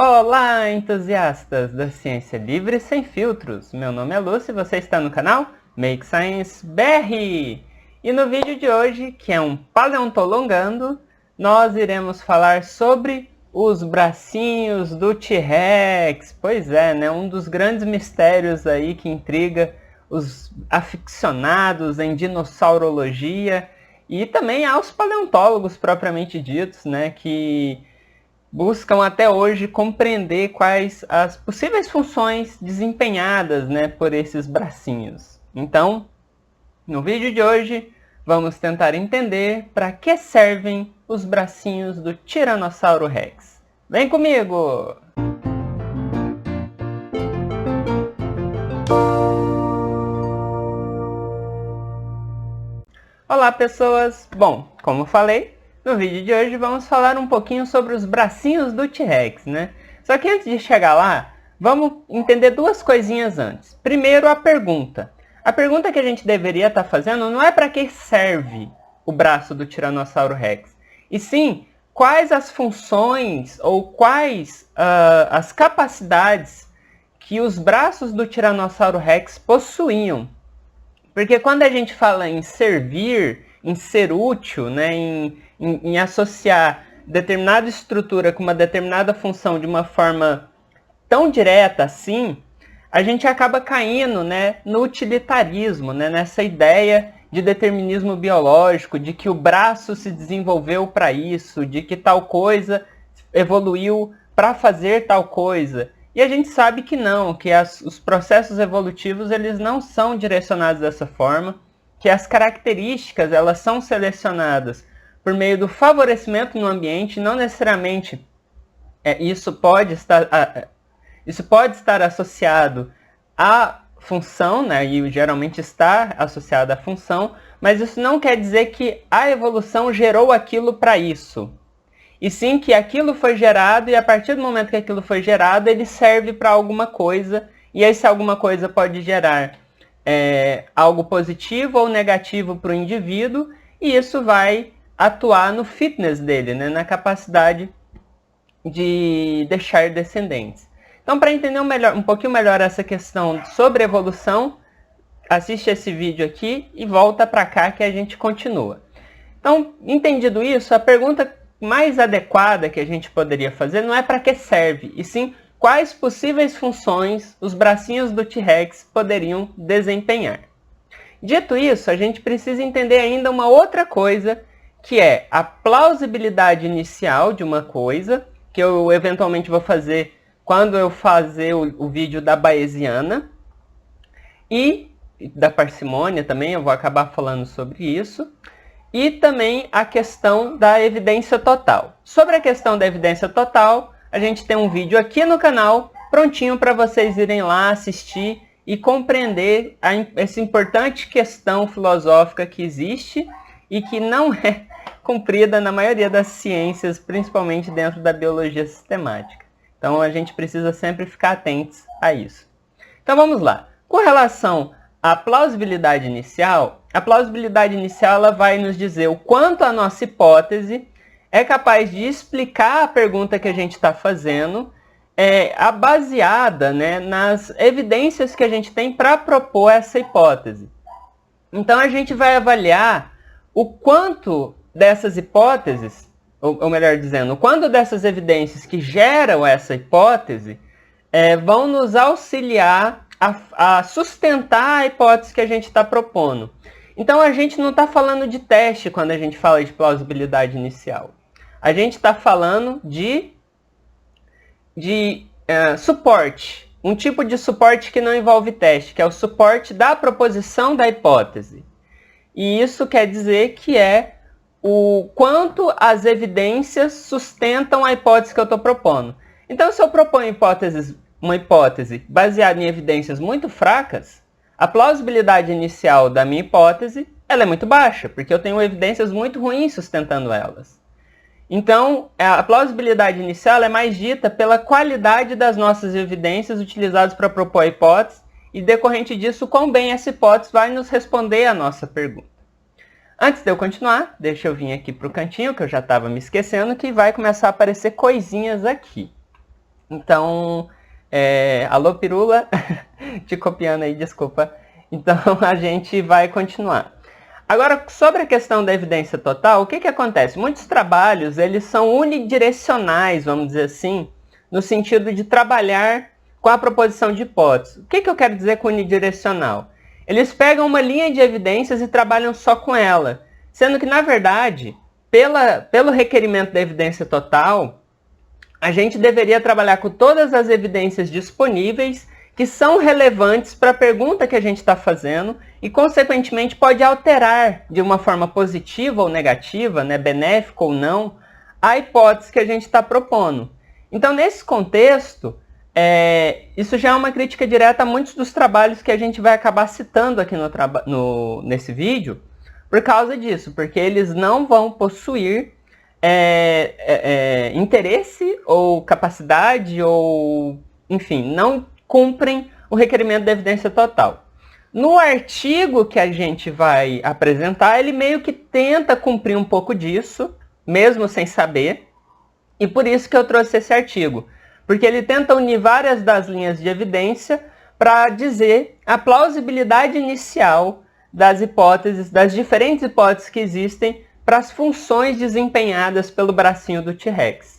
Olá, entusiastas da ciência livre sem filtros. Meu nome é Lúcio e você está no canal Make Science BR. E no vídeo de hoje, que é um paleontolongando, nós iremos falar sobre os bracinhos do T-Rex. Pois é, né? Um dos grandes mistérios aí que intriga os aficionados em dinossaurologia e também aos paleontólogos propriamente ditos, né? Que buscam até hoje compreender quais as possíveis funções desempenhadas, né, por esses bracinhos. Então, no vídeo de hoje, vamos tentar entender para que servem os bracinhos do Tiranossauro Rex. Vem comigo! Olá, pessoas! Bom, como falei, no vídeo de hoje vamos falar um pouquinho sobre os bracinhos do T-Rex, né? Só que antes de chegar lá, vamos entender duas coisinhas antes. Primeiro, a pergunta. A pergunta que a gente deveria estar fazendo não é para que serve o braço do Tiranossauro Rex, e sim, quais as funções ou quais as capacidades que os braços do Tiranossauro Rex possuíam. Porque quando a gente fala em servir, em ser útil, né, em associar determinada estrutura com uma determinada função de uma forma tão direta assim, a gente acaba caindo, né, no utilitarismo, né, nessa ideia de determinismo biológico, de que o braço se desenvolveu para isso, de que tal coisa evoluiu para fazer tal coisa. E a gente sabe que não, que os processos evolutivos eles não são direcionados dessa forma, que as características elas são selecionadas por meio do favorecimento no ambiente, não necessariamente isso pode estar associado à função, né, e geralmente está associado à função, mas isso não quer dizer que a evolução gerou aquilo para isso. E sim que aquilo foi gerado e a partir do momento que aquilo foi gerado, ele serve para alguma coisa. E esse alguma coisa pode gerar algo positivo ou negativo para o indivíduo. E isso vai atuar no fitness dele, né? Na capacidade de deixar descendentes. Então, para entender um pouquinho melhor essa questão sobre evolução, assiste esse vídeo aqui e volta para cá que a gente continua. Então, entendido isso, a pergunta mais adequada que a gente poderia fazer não é para que serve, e sim quais possíveis funções os bracinhos do T-Rex poderiam desempenhar. Dito isso, a gente precisa entender ainda uma outra coisa, que é a plausibilidade inicial de uma coisa, que eu eventualmente vou fazer quando eu fazer o vídeo da Bayesiana, e da parcimônia também, eu vou acabar falando sobre isso. E também a questão da evidência total. Sobre a questão da evidência total, a gente tem um vídeo aqui no canal, prontinho para vocês irem lá assistir e compreender essa importante questão filosófica que existe e que não é cumprida na maioria das ciências, principalmente dentro da biologia sistemática. Então a gente precisa sempre ficar atentos a isso. Então vamos lá. Com relação à plausibilidade inicial, a plausibilidade inicial ela vai nos dizer o quanto a nossa hipótese é capaz de explicar a pergunta que a gente está fazendo, baseada, né, nas evidências que a gente tem para propor essa hipótese. Então a gente vai avaliar o quanto dessas hipóteses, ou melhor dizendo, o quanto dessas evidências que geram essa hipótese vão nos auxiliar a sustentar a hipótese que a gente está propondo. Então, a gente não está falando de teste quando a gente fala de plausibilidade inicial. A gente está falando de suporte. Um tipo de suporte que não envolve teste, que é o suporte da proposição da hipótese. E isso quer dizer que é o quanto as evidências sustentam a hipótese que eu estou propondo. Então, se eu proponho uma hipótese baseada em evidências muito fracas, a plausibilidade inicial da minha hipótese ela é muito baixa, porque eu tenho evidências muito ruins sustentando elas. Então, a plausibilidade inicial é mais dita pela qualidade das nossas evidências utilizadas para propor a hipótese e, decorrente disso, quão bem essa hipótese vai nos responder a nossa pergunta. Antes de eu continuar, deixa eu vir aqui para o cantinho, que eu já estava me esquecendo, que vai começar a aparecer coisinhas aqui. Então, alô Pirula, te copiando aí, desculpa. Então a gente vai continuar. Agora, sobre a questão da evidência total, o que acontece? Muitos trabalhos, eles são unidirecionais, vamos dizer assim, no sentido de trabalhar com a proposição de hipóteses. O que eu quero dizer com unidirecional? Eles pegam uma linha de evidências e trabalham só com ela, sendo que, na verdade, pelo requerimento da evidência total, a gente deveria trabalhar com todas as evidências disponíveis que são relevantes para a pergunta que a gente está fazendo e, consequentemente, pode alterar de uma forma positiva ou negativa, né, benéfica ou não, a hipótese que a gente está propondo. Então, nesse contexto, isso já é uma crítica direta a muitos dos trabalhos que a gente vai acabar citando aqui nesse vídeo, por causa disso, porque eles não vão possuir interesse ou capacidade ou, enfim, não cumprem o requerimento da evidência total. No artigo que a gente vai apresentar, ele meio que tenta cumprir um pouco disso, mesmo sem saber, e por isso que eu trouxe esse artigo, porque ele tenta unir várias das linhas de evidência para dizer a plausibilidade inicial das hipóteses, das diferentes hipóteses que existem para as funções desempenhadas pelo bracinho do T-Rex.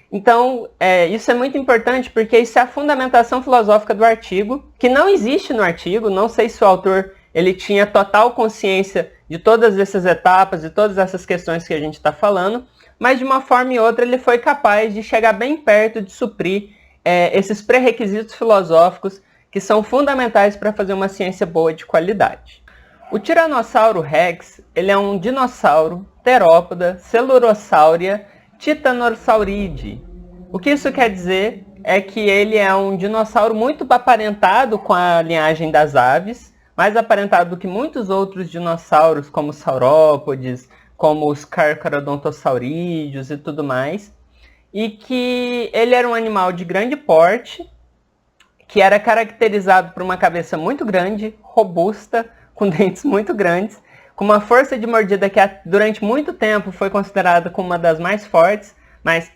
Então, isso é muito importante porque isso é a fundamentação filosófica do artigo, que não existe no artigo. Não sei se o autor ele tinha total consciência de todas essas etapas, de todas essas questões que a gente está falando, mas de uma forma ou outra ele foi capaz de chegar bem perto de suprir esses pré-requisitos filosóficos que são fundamentais para fazer uma ciência boa de qualidade. O Tiranossauro Rex ele é um dinossauro terópoda celurossauria Titanosauride. O que isso quer dizer é que ele é um dinossauro muito aparentado com a linhagem das aves, mais aparentado do que muitos outros dinossauros, como os saurópodes, como os carcharodontosaurídeos e tudo mais, e que ele era um animal de grande porte, que era caracterizado por uma cabeça muito grande, robusta, com dentes muito grandes, com uma força de mordida que durante muito tempo foi considerada como uma das mais fortes, mas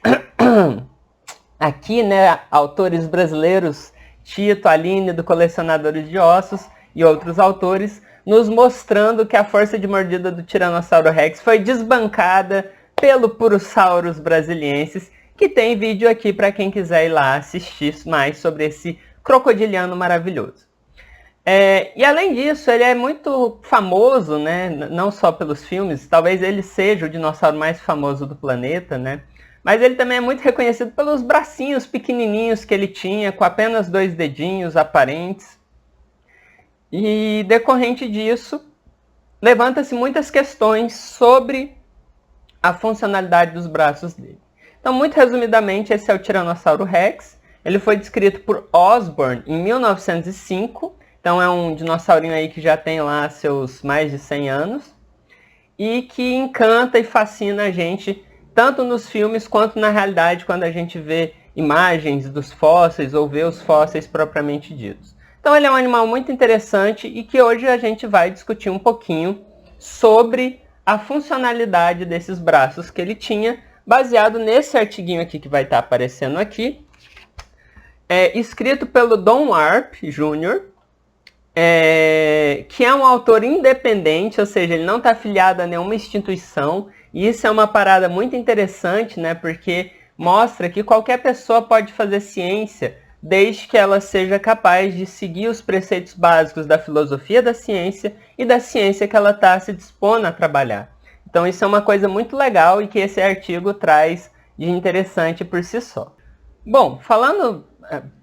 aqui, né, autores brasileiros, Tito, Aline, do Colecionadores de Ossos, e outros autores, nos mostrando que a força de mordida do Tiranossauro Rex foi desbancada pelo Purosaurus brasiliensis, que tem vídeo aqui para quem quiser ir lá assistir mais sobre esse crocodiliano maravilhoso. E além disso, ele é muito famoso, né? Não só pelos filmes, talvez ele seja o dinossauro mais famoso do planeta, né? Mas ele também é muito reconhecido pelos bracinhos pequenininhos que ele tinha, com apenas 2 dedinhos aparentes. E decorrente disso, levanta-se muitas questões sobre a funcionalidade dos braços dele. Então, muito resumidamente, esse é o Tiranossauro Rex. Ele foi descrito por Osborn em 1905. Então é um dinossaurinho aí que já tem lá seus mais de 100 anos. E que encanta e fascina a gente, tanto nos filmes quanto na realidade, quando a gente vê imagens dos fósseis ou vê os fósseis propriamente ditos. Então ele é um animal muito interessante e que hoje a gente vai discutir um pouquinho sobre a funcionalidade desses braços que ele tinha, baseado nesse artiguinho aqui que vai estar aparecendo aqui, escrito pelo Don Warp Jr., que é um autor independente, ou seja, ele não está afiliado a nenhuma instituição, e isso é uma parada muito interessante, né, porque mostra que qualquer pessoa pode fazer ciência, desde que ela seja capaz de seguir os preceitos básicos da filosofia da ciência e da ciência que ela está se dispondo a trabalhar. Então isso é uma coisa muito legal e que esse artigo traz de interessante por si só. Bom, falando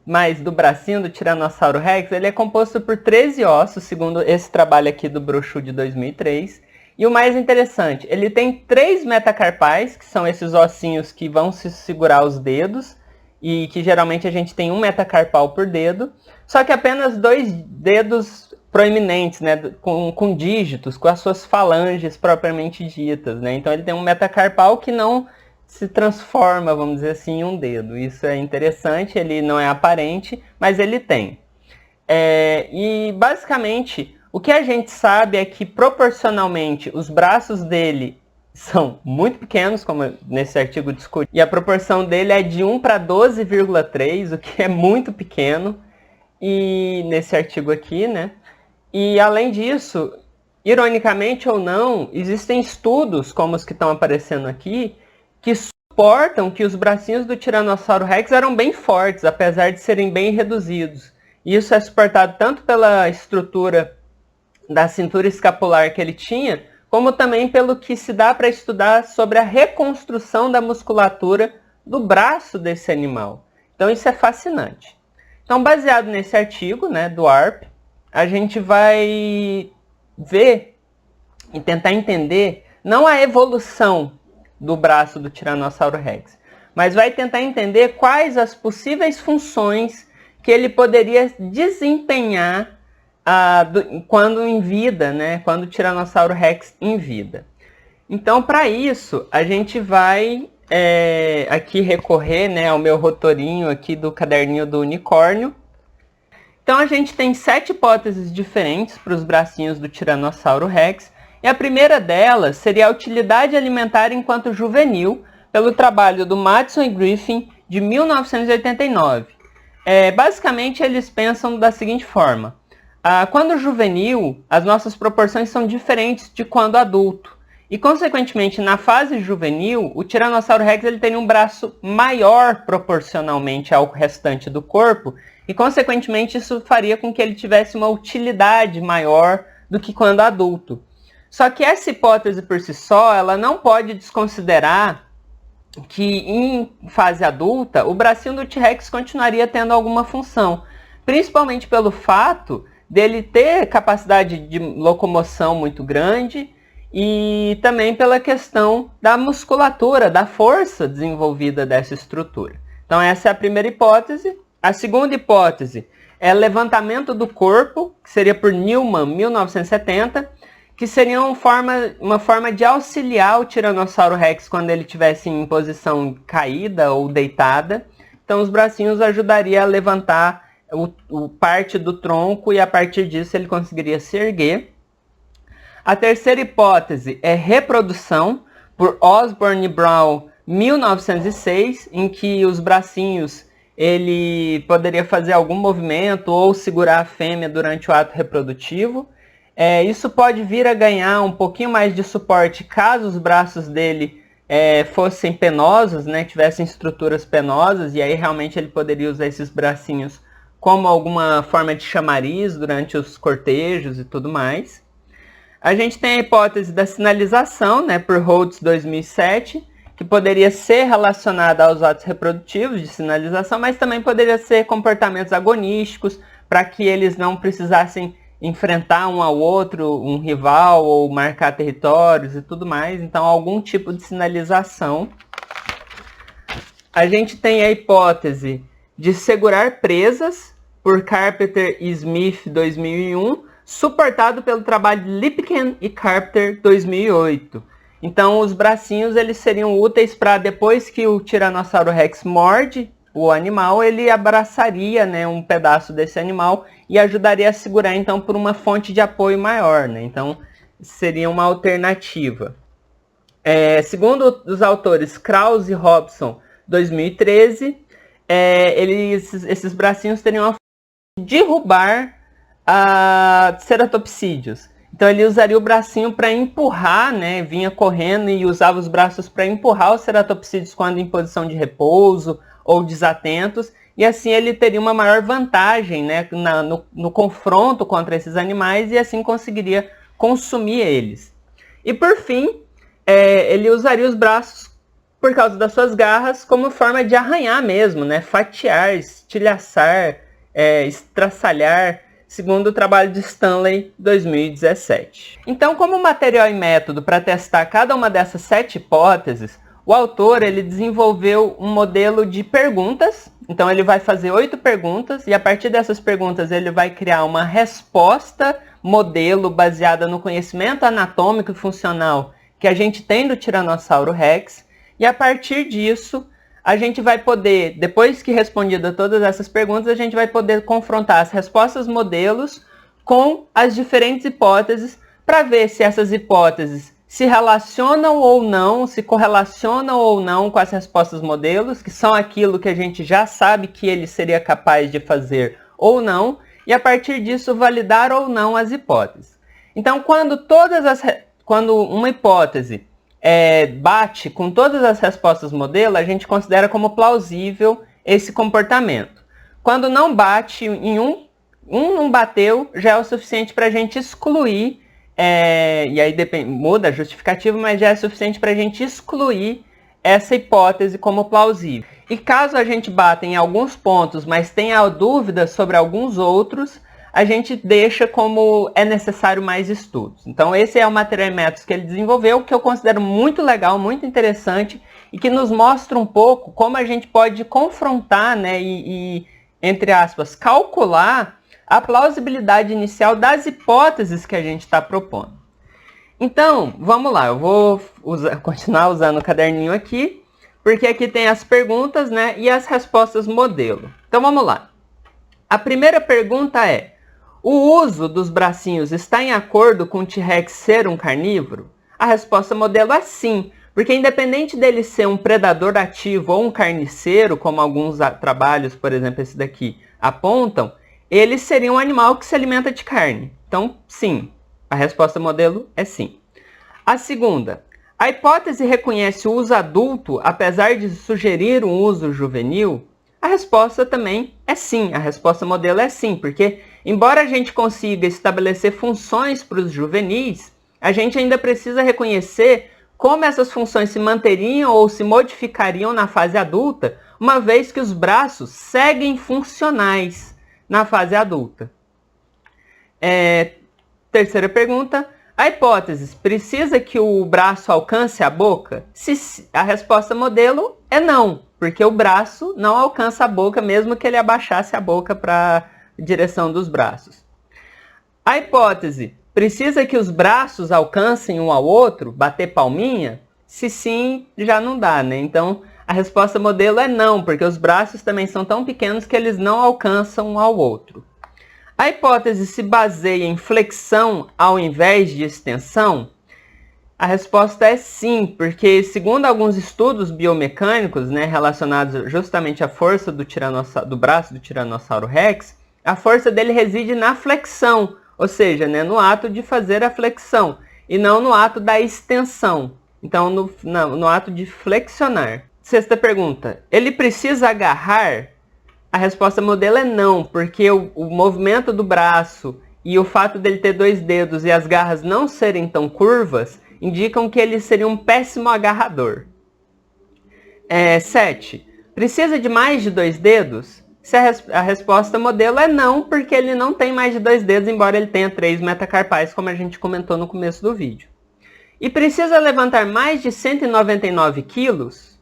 mais do bracinho do Tiranossauro Rex, ele é composto por 13 ossos, segundo esse trabalho aqui do Brochu de 2003. E o mais interessante, ele tem 3 metacarpais, que são esses ossinhos que vão se segurar os dedos, e que geralmente a gente tem um metacarpal por dedo, só que apenas 2 dedos proeminentes, né, com dígitos, com as suas falanges propriamente ditas, né? Então ele tem um metacarpal que não se transforma, vamos dizer assim, em um dedo. Isso é interessante, ele não é aparente, mas ele tem. E basicamente, o que a gente sabe é que proporcionalmente os braços dele são muito pequenos, como nesse artigo discute, e a proporção dele é de 1 para 12,3, o que é muito pequeno, e nesse artigo aqui, né? E além disso, ironicamente ou não, existem estudos, como os que estão aparecendo aqui, que suportam que os bracinhos do Tiranossauro Rex eram bem fortes, apesar de serem bem reduzidos. E isso é suportado tanto pela estrutura da cintura escapular que ele tinha, como também pelo que se dá para estudar sobre a reconstrução da musculatura do braço desse animal. Então isso é fascinante. Então, baseado nesse artigo, né, do ARP, a gente vai ver e tentar entender não a evolução do braço do Tiranossauro Rex, mas vai tentar entender quais as possíveis funções que ele poderia desempenhar quando em vida, né? Quando o Tiranossauro Rex em vida. Então, para isso, a gente vai aqui recorrer, né, ao meu rotorinho aqui do caderninho do unicórnio. Então, a gente tem 7 hipóteses diferentes para os bracinhos do Tiranossauro Rex. E a primeira delas seria a utilidade alimentar enquanto juvenil, pelo trabalho do Mattson e Griffin, de 1989. Basicamente, eles pensam da seguinte forma. Quando juvenil, as nossas proporções são diferentes de quando adulto. E, consequentemente, na fase juvenil, o Tiranossauro Rex ele tem um braço maior proporcionalmente ao restante do corpo. E, consequentemente, isso faria com que ele tivesse uma utilidade maior do que quando adulto. Só que essa hipótese por si só, ela não pode desconsiderar que em fase adulta, o bracinho do T-Rex continuaria tendo alguma função. Principalmente pelo fato dele ter capacidade de locomoção muito grande e também pela questão da musculatura, da força desenvolvida dessa estrutura. Então essa é a primeira hipótese. A segunda hipótese é levantamento do corpo, que seria por Newman, 1970, que seria uma forma de auxiliar o Tiranossauro Rex quando ele estivesse em posição caída ou deitada. Então os bracinhos ajudariam a levantar parte do tronco e a partir disso ele conseguiria se erguer. A terceira hipótese é reprodução, por Osborne e Brown, 1906, em que os bracinhos ele poderia fazer algum movimento ou segurar a fêmea durante o ato reprodutivo. Isso pode vir a ganhar um pouquinho mais de suporte caso os braços dele fossem penosos, né, tivessem estruturas penosas, e aí realmente ele poderia usar esses bracinhos como alguma forma de chamariz durante os cortejos e tudo mais. A gente tem a hipótese da sinalização, né, por Rhodes 2007, que poderia ser relacionada aos atos reprodutivos de sinalização, mas também poderia ser comportamentos agonísticos, para que eles não precisassem enfrentar um ao outro, um rival, ou marcar territórios e tudo mais. Então, algum tipo de sinalização. A gente tem a hipótese de segurar presas, por Carpenter e Smith, 2001, suportado pelo trabalho de Lipkin e Carpenter, 2008. Então, os bracinhos eles seriam úteis para, depois que o Tiranossauro Rex morde o animal, ele abraçaria, né, um pedaço desse animal e ajudaria a segurar, então, por uma fonte de apoio maior, né? Então, seria uma alternativa. Segundo os autores Krause e Robson, 2013, esses bracinhos teriam a função de derrubar ceratopsídeos. Então ele usaria o bracinho para empurrar, né? Vinha correndo e usava os braços para empurrar os ceratopsídeos quando em posição de repouso ou desatentos. E assim ele teria uma maior vantagem, né, no confronto contra esses animais e assim conseguiria consumir eles. E por fim, ele usaria os braços, por causa das suas garras, como forma de arranhar mesmo, né? Fatiar, estilhaçar, estraçalhar, segundo o trabalho de Stanley, 2017. Então, como material e método para testar cada uma dessas 7 hipóteses, o autor ele desenvolveu um modelo de perguntas. Então, ele vai fazer 8 perguntas e a partir dessas perguntas ele vai criar uma resposta modelo baseada no conhecimento anatômico e funcional que a gente tem do Tiranossauro Rex. E a partir disso, a gente vai poder, depois que respondida todas essas perguntas, a gente vai poder confrontar as respostas modelos com as diferentes hipóteses para ver se essas hipóteses se relacionam ou não, se correlacionam ou não com as respostas modelos, que são aquilo que a gente já sabe que ele seria capaz de fazer ou não, e a partir disso validar ou não as hipóteses. Então, quando uma hipótese bate com todas as respostas modelo, a gente considera como plausível esse comportamento. Quando não bate em um não bateu, já é o suficiente para a gente excluir, e aí muda a justificativa, mas já é suficiente para a gente excluir essa hipótese como plausível. E caso a gente bata em alguns pontos, mas tenha dúvidas sobre alguns outros, a gente deixa como é necessário mais estudos. Então esse é o material e métodos que ele desenvolveu, que eu considero muito legal, muito interessante, e que nos mostra um pouco como a gente pode confrontar, né, e entre aspas, calcular a plausibilidade inicial das hipóteses que a gente está propondo. Então, vamos lá, eu vou continuar usando o caderninho aqui, porque aqui tem as perguntas, né, e as respostas modelo. Então vamos lá. A primeira pergunta é: o uso dos bracinhos está em acordo com o T-Rex ser um carnívoro? A resposta modelo é sim, porque independente dele ser um predador ativo ou um carniceiro, como alguns trabalhos, por exemplo esse daqui, apontam, ele seria um animal que se alimenta de carne. Então, sim, a resposta modelo é sim. A segunda: a hipótese reconhece o uso adulto, apesar de sugerir um uso juvenil? A resposta também é sim, a resposta modelo é sim, porque embora a gente consiga estabelecer funções para os juvenis, a gente ainda precisa reconhecer como essas funções se manteriam ou se modificariam na fase adulta, uma vez que os braços seguem funcionais na fase adulta. Terceira pergunta: a hipótese precisa que o braço alcance a boca? A resposta modelo é não, porque o braço não alcança a boca, mesmo que ele abaixasse a boca para a direção dos braços. A hipótese precisa que os braços alcancem um ao outro, bater palminha? Se sim, já não dá, né? Então, a resposta modelo é não, porque os braços também são tão pequenos que eles não alcançam um ao outro. A hipótese se baseia em flexão ao invés de extensão? A resposta é sim, porque segundo alguns estudos biomecânicos, né, relacionados justamente à força do braço do Tiranossauro Rex, a força dele reside na flexão, ou seja, né, no ato de fazer a flexão, e não no ato da extensão. Então, no ato de flexionar. Sexta pergunta: ele precisa agarrar? A resposta modelo é não, porque o movimento do braço e o fato dele ter 2 dedos e as garras não serem tão curvas indicam que ele seria um péssimo agarrador. 7. Precisa de mais de 2 dedos? A resposta modelo é não, porque ele não tem mais de 2 dedos, embora ele tenha 3 metacarpais, como a gente comentou no começo do vídeo. E precisa levantar mais de 199 quilos?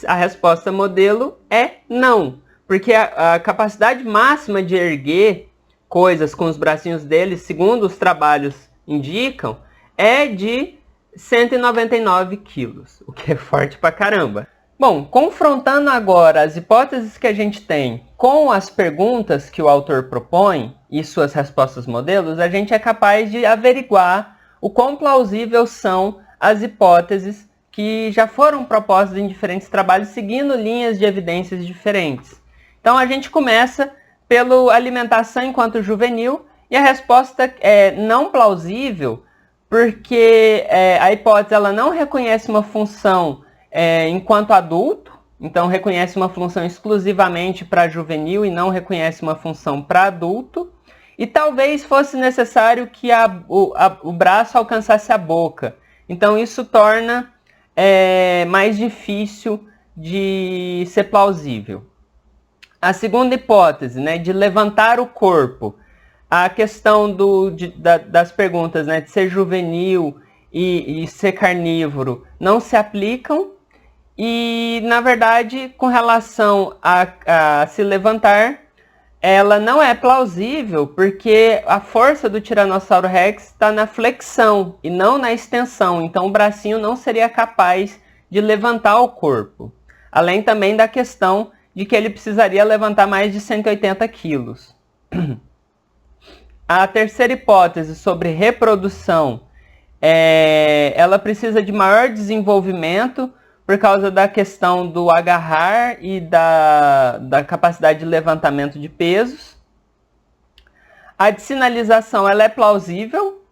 A resposta modelo é não, porque a capacidade máxima de erguer coisas com os bracinhos dele, segundo os trabalhos indicam, é de 199 quilos, o que é forte pra caramba. Bom, confrontando agora as hipóteses que a gente tem com as perguntas que o autor propõe e suas respostas modelos, a gente é capaz de averiguar o quão plausíveis são as hipóteses que já foram propostas em diferentes trabalhos, seguindo linhas de evidências diferentes. Então a gente começa pela alimentação enquanto juvenil, e a resposta é não plausível, porque a hipótese ela não reconhece uma função enquanto adulto, então reconhece uma função exclusivamente para juvenil e não reconhece uma função para adulto, e talvez fosse necessário que o braço alcançasse a boca. Então isso torna mais difícil de ser plausível. A segunda hipótese, né, de levantar o corpo, a questão das perguntas, né, de ser juvenil e ser carnívoro não se aplicam, e na verdade com relação a se levantar, ela não é plausível, porque a força do Tiranossauro Rex está na flexão e não na extensão, então o bracinho não seria capaz de levantar o corpo. Além também da questão de que ele precisaria levantar mais de 180 quilos. A terceira hipótese sobre reprodução ela precisa de maior desenvolvimento por causa da questão do agarrar e da capacidade de levantamento de pesos. A de sinalização ela é plausível,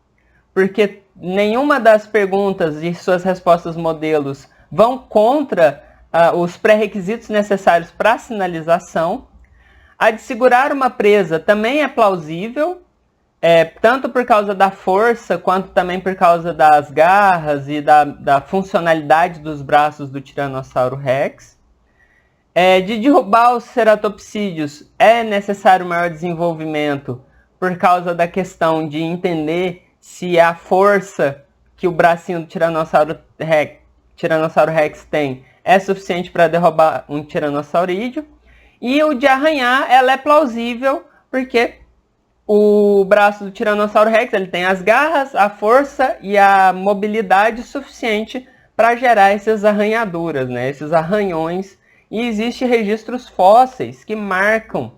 porque nenhuma das perguntas e suas respostas modelos vão contra os pré-requisitos necessários para a sinalização. A de segurar uma presa também é plausível, tanto por causa da força, quanto também por causa das garras e da funcionalidade dos braços do Tiranossauro Rex. De derrubar os ceratopsídeos é necessário maior desenvolvimento por causa da questão de entender se a força que o bracinho do Tiranossauro Rex tem é suficiente para derrubar um tiranossauridio. E o de arranhar, ela é plausível, porque o braço do Tiranossauro Rex ele tem as garras, a força e a mobilidade suficiente para gerar essas arranhaduras, né? Esses arranhões. E existem registros fósseis que marcam,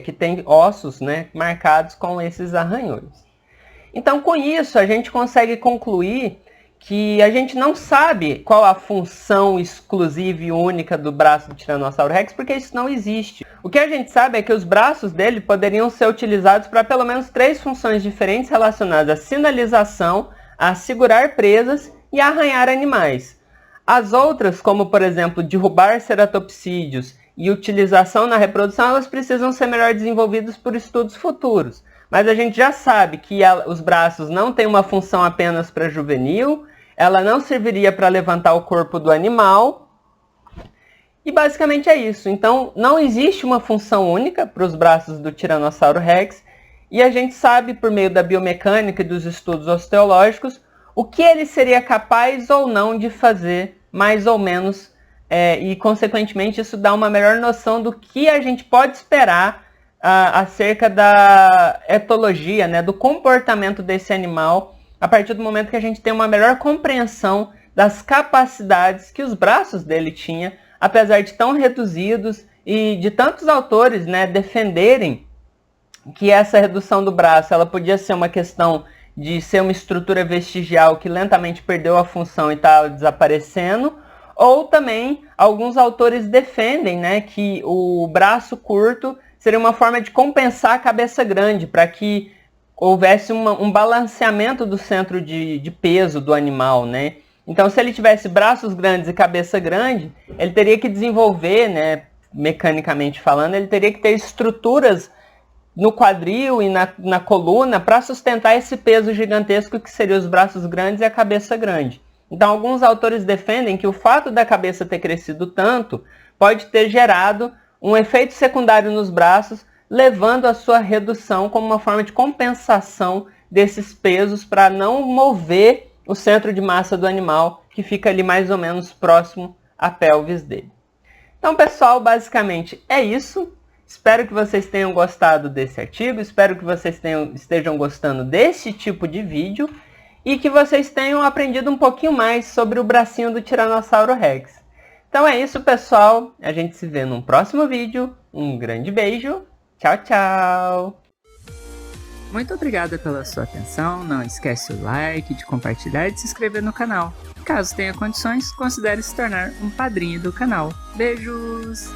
que tem ossos, né, marcados com esses arranhões. Então, com isso, a gente consegue concluir que a gente não sabe qual a função exclusiva e única do braço do Tiranossauro Rex, porque isso não existe. O que a gente sabe é que os braços dele poderiam ser utilizados para pelo menos 3 funções diferentes relacionadas à sinalização, a segurar presas e a arranhar animais. As outras, como por exemplo, derrubar ceratopsídeos e utilização na reprodução, elas precisam ser melhor desenvolvidas por estudos futuros. Mas a gente já sabe que os braços não têm uma função apenas para juvenil, ela não serviria para levantar o corpo do animal. E basicamente é isso. Então não existe uma função única para os braços do Tiranossauro Rex. E a gente sabe, por meio da biomecânica e dos estudos osteológicos, o que ele seria capaz ou não de fazer, mais ou menos. E consequentemente isso dá uma melhor noção do que a gente pode esperar acerca da etologia, né, do comportamento desse animal, a partir do momento que a gente tem uma melhor compreensão das capacidades que os braços dele tinham, apesar de tão reduzidos e de tantos autores, né, defenderem que essa redução do braço ela podia ser uma questão de ser uma estrutura vestigial que lentamente perdeu a função e está desaparecendo, ou também alguns autores defendem, né, que o braço curto seria uma forma de compensar a cabeça grande, para que houvesse um balanceamento do centro de peso do animal, né? Então, se ele tivesse braços grandes e cabeça grande, ele teria que desenvolver, né, mecanicamente falando, ele teria que ter estruturas no quadril e na coluna para sustentar esse peso gigantesco que seriam os braços grandes e a cabeça grande. Então, alguns autores defendem que o fato da cabeça ter crescido tanto pode ter gerado um efeito secundário nos braços, levando à sua redução como uma forma de compensação desses pesos para não mover o centro de massa do animal, que fica ali mais ou menos próximo à pelvis dele. Então, pessoal, basicamente é isso. Espero que vocês tenham gostado desse artigo, espero que vocês estejam gostando desse tipo de vídeo e que vocês tenham aprendido um pouquinho mais sobre o bracinho do Tiranossauro Rex. Então é isso, pessoal. A gente se vê num próximo vídeo. Um grande beijo. Tchau, tchau. Muito obrigado pela sua atenção. Não esquece o like, de compartilhar e de se inscrever no canal. Caso tenha condições, considere se tornar um padrinho do canal. Beijos!